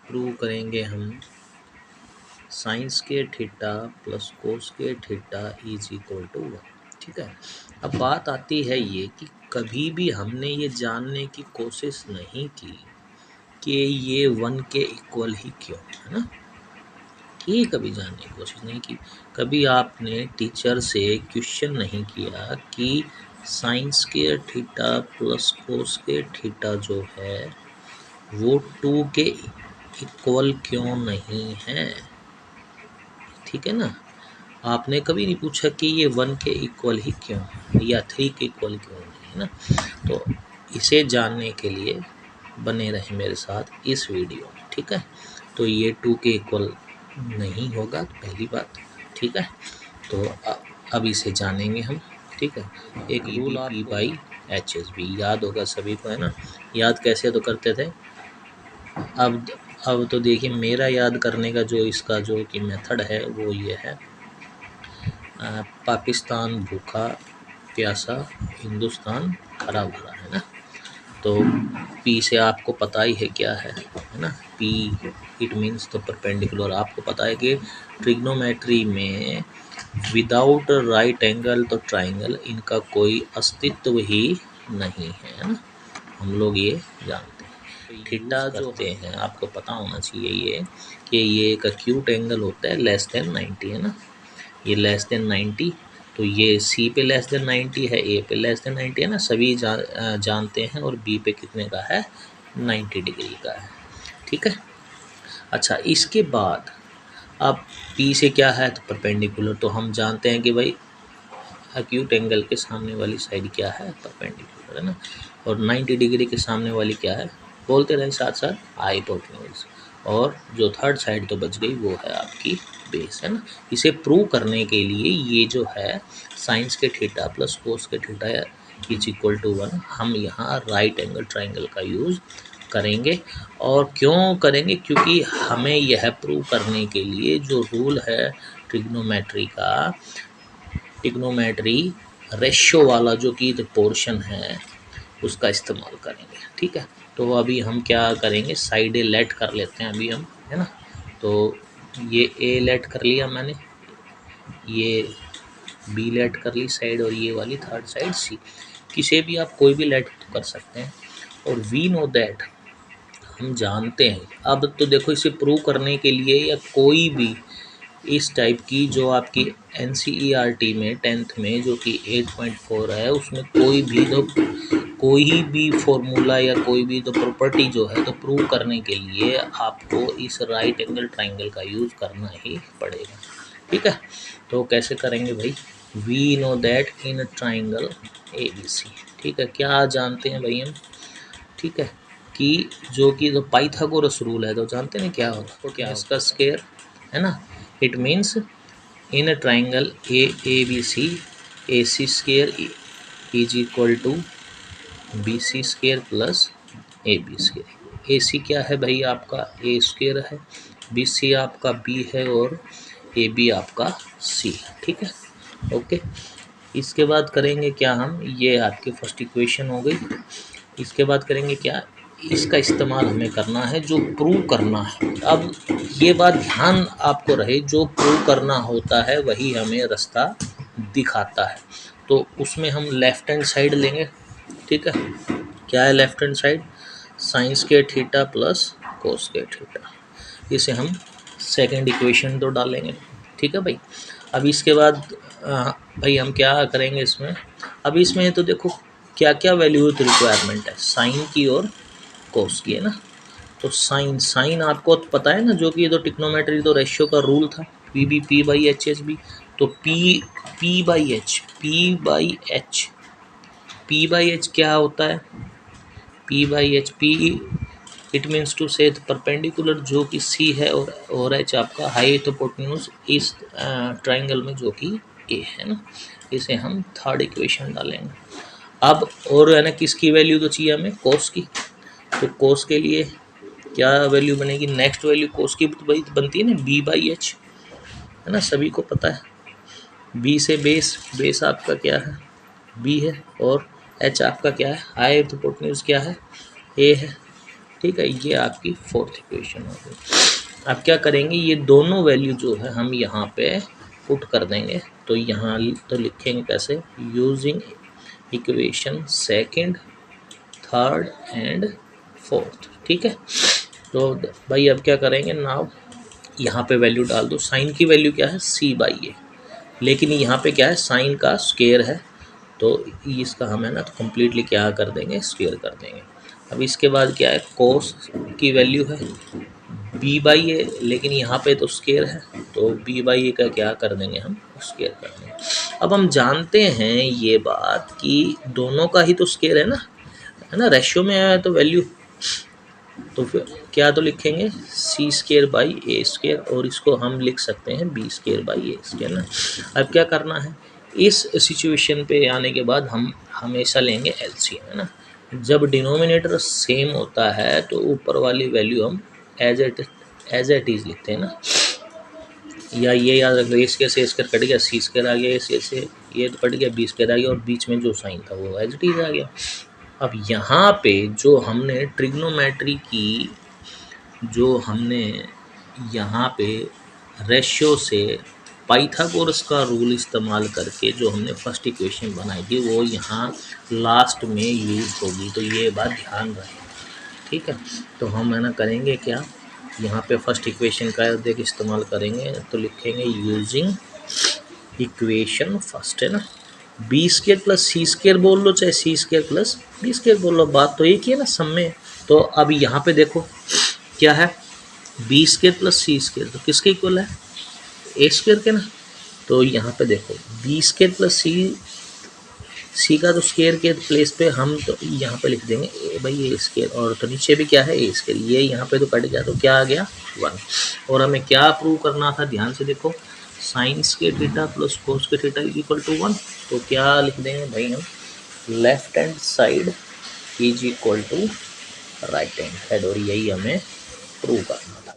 Prove करेंगे हम sine square theta plus cos square theta is equal to 1। ठीक है, अब बात आती है ये कि कभी भी हमने ये जानने की कोशिश नहीं की कि ये 1 के इक्वल ही क्यों है ना, ये कभी जानने की कोशिश नहीं की। कभी आपने टीचर से क्वेश्चन नहीं किया कि sign square theta plus cos square theta जो है वो 2 के इक्वल क्यों नहीं है। ठीक है ना, आपने कभी नहीं पूछा कि ये 1 के इक्वल ही क्यों या 3 के इक्वल क्यों नहीं है ना। तो इसे जानने के लिए बने रहे मेरे साथ इस वीडियो में। ठीक है, तो ये 2 के इक्वल नहीं होगा पहली बात। ठीक है, तो अब इसे जानेंगे हम। ठीक है, एक rule P by H S B याद होगा सभी को है ना। याद कैसे तो करते थे, अब तो देखिए मेरा याद करने का जो इसका जो कि मेथड है वो ये है, पाकिस्तान भूखा प्यासा हिंदुस्तान हरा भरा है ना। तो पी से आपको पता ही है क्या है ना, पी इट मीन्स तो परपेंडिकुलर। आपको पता है कि ट्रिग्नोमेट्री में विदाउट राइट एंगल तो ट्राइंगल इनका कोई अस्तित्व ही नहीं है ना, हम लोग ये जानते हैं। थीटा जो हैं आपको पता होना चाहिए ये कि ये एक एक्यूट एंगल होता है लेस देन 90 है ना, ये लेस देन 90। तो ये सी पे लेस देन 90 है, ए पे लेस देन 90 है ना, सभी जानते हैं। और बी पे कितने का है, 90 डिग्री का है। ठीक है, अच्छा इसके बाद अब पी से क्या है तो परपेंडिकुलर, तो हम जानते हैं कि भाई एक्यूट एंगल के सामने वाली साइड क्या है, परपेंडिकुलर है ना। और 90 डिग्री के सामने वाली क्या है, बोलते रहे साथ साथ, हाइपोटेन्यूज। और जो थर्ड साइड तो बच गई वो है आपकी बेस है ना। इसे प्रूव करने के लिए ये जो है साइंस के थीटा प्लस कोस के थीटा इज इक्वल टू 1, हम यहाँ राइट एंगल ट्राइंगल का यूज़ करेंगे। और क्यों करेंगे, क्योंकि हमें यह प्रूव करने के लिए जो रूल है ट्रिग्नोमेट्री का, ट्रिग्नोमेट्री रेशियो वाला जो कि पोर्शन है उसका इस्तेमाल करेंगे। ठीक है, तो अभी हम क्या करेंगे, साइड ए लेट कर लेते हैं अभी हम है ना। तो ये ए लेट कर लिया मैंने, ये बी लेट कर ली साइड, और ये वाली थर्ड साइड सी। किसे भी आप कोई भी लेट कर सकते हैं। और वी नो दैट, हम जानते हैं। अब तो देखो इसे प्रूव करने के लिए या कोई भी इस टाइप की जो आपकी NCERT में 10th में जो कि 8.4 है उसमें कोई भी फॉर्मूला या कोई भी तो प्रॉपर्टी जो है तो प्रूव करने के लिए आपको इस राइट एंगल ट्राइंगल का यूज़ करना ही पड़ेगा। ठीक है, तो कैसे करेंगे भाई, we know that in triangle ABC। ठीक है, क्या जानते हैं भाई हम, ठीक है, कि जो कि जो पाइथागोरस रूल है तो जानते हैं क्या होगा, तो क्या इसका स्क्वायर है ना। It means in a triangle ABC AC square is equal to BC square plus AB square. AC क्या है भाई आपका A स्क्वायर है, BC आपका B है और AB आपका C है। ठीक है, ओके। इसके बाद करेंगे क्या हम, ये आपकी फर्स्ट इक्वेशन हो गई। इसके बाद करेंगे क्या, इसका इस्तेमाल हमें करना है जो प्रूव करना है। अब ये बात ध्यान आपको रहे, जो प्रूव करना होता है वही हमें रास्ता दिखाता है। तो उसमें हम लेफ्ट हैंड साइड लेंगे। ठीक है, क्या है लेफ्ट हैंड साइड, साइंस के थीटा प्लस कोस के थीटा, इसे हम सेकंड इक्वेशन तो डालेंगे। ठीक है भाई, अब इसके बाद भाई हम क्या करेंगे इसमें, अब इसमें तो देखो क्या क्या वैल्यू तो रिक्वायरमेंट है, साइन की और कोस की है ना। तो साइन आपको पता है ना, जो कि ये तो टिक्नोमेट्री तो रेशियो का रूल था, P by H H B. तो पी बाई एच क्या होता है, P by H, P it means to say perpendicular जो कि सी है, और एच आपका हाइपोटेन्यूज इस ट्राइंगल में जो कि ए है ना। इसे हम थर्ड इक्वेशन डालेंगे। अब और है ना किसकी वैल्यू तो चाहिए हमें, कोस की। तो कोस के लिए क्या वैल्यू बनेगी, नेक्स्ट वैल्यू कोस की बनती है ना बी बाई एच है ना, सभी को पता है। बी से बेस आपका क्या है, बी है, और एच आपका क्या है, हाइपोटेन्यूज क्या है, ए है। ठीक है, ये आपकी फोर्थ इक्वेशन हो गई। अब क्या करेंगे, ये दोनों वैल्यू जो है हम यहाँ पे पुट कर देंगे। तो यहाँ तो लिखेंगे कैसे, using equation second, third and fourth. ठीक है, तो भाई अब क्या करेंगे, नाउ यहाँ पे वैल्यू डाल दो। साइन की वैल्यू क्या है, सी बाई ए, लेकिन यहाँ पे क्या है, साइन का स्क्वायर है, तो इसका हम है ना तो कम्प्लीटली क्या कर देंगे, स्क्वायर कर देंगे। अब इसके बाद क्या है, कोस की वैल्यू है बी बाई ए, लेकिन यहाँ पे तो स्क्वायर है, तो बी बाई ए का क्या कर देंगे, हम स्क्वायर कर देंगे। अब हम जानते हैं ये बात कि दोनों का ही तो स्क्वायर है ना, रेशियो में है तो वैल्यू, तो फिर क्या तो लिखेंगे C square by A square, और इसको हम लिख सकते हैं B square by A square ना। अब क्या करना है, इस सिचुएशन पे आने के बाद हम हमेशा लेंगे एलसीएम, है ना। जब डिनोमिनेटर सेम होता है तो ऊपर वाली वैल्यू हम एज एट इज लिखते हैं ना, या ये याद रख लो, ए स्क्वायर से स्क्वायर कट गया, सी स्क्वायर आ गया, ए स्क्वायर से ये तो कट गया, बी स्क्वायर आ गया, और बीच में जो साइन था वो एज इट इज आ गया। अब यहाँ पे जो हमने ट्रिग्नोमेट्री की, जो हमने यहाँ पे रेशियो से पाइथागोरस का रूल इस्तेमाल करके जो हमने फर्स्ट इक्वेशन बनाई थी वो यहाँ लास्ट में यूज होगी, तो ये बात ध्यान रहे। ठीक है, तो हम है ना करेंगे क्या, यहाँ पे फर्स्ट इक्वेशन का देख इस्तेमाल करेंगे, तो लिखेंगे यूजिंग इक्वेशन फर्स्ट, है ना, बी स्क्वायर प्लस सी स्क्वायर बोल लो, चाहे सी स्क्वायर प्लस बी स्क्वायर बोल लो, बात तो एक ही है ना सब में। तो अब यहाँ पे देखो क्या है, बी स्क्वायर प्लस सी स्क्वायर, तो किसके इक्वल है, ए स्क्वायर के ना। तो यहाँ पे देखो बी स्क्वायर प्लस सी का तो स्क्वायर के प्लेस पे हम तो यहाँ पे लिख देंगे ए भाई ए स्क्वायर, और तो नीचे भी क्या है ए स्क्वायर, ये यहाँ पे तो कट गया, तो क्या आ गया 1। और हमें क्या प्रूव करना था, ध्यान से देखो, sine square theta plus cos square theta is equal to 1। तो क्या लिख देंगे भाई हम, left hand side is equal to right hand side, और यही हमें प्रूव करना था।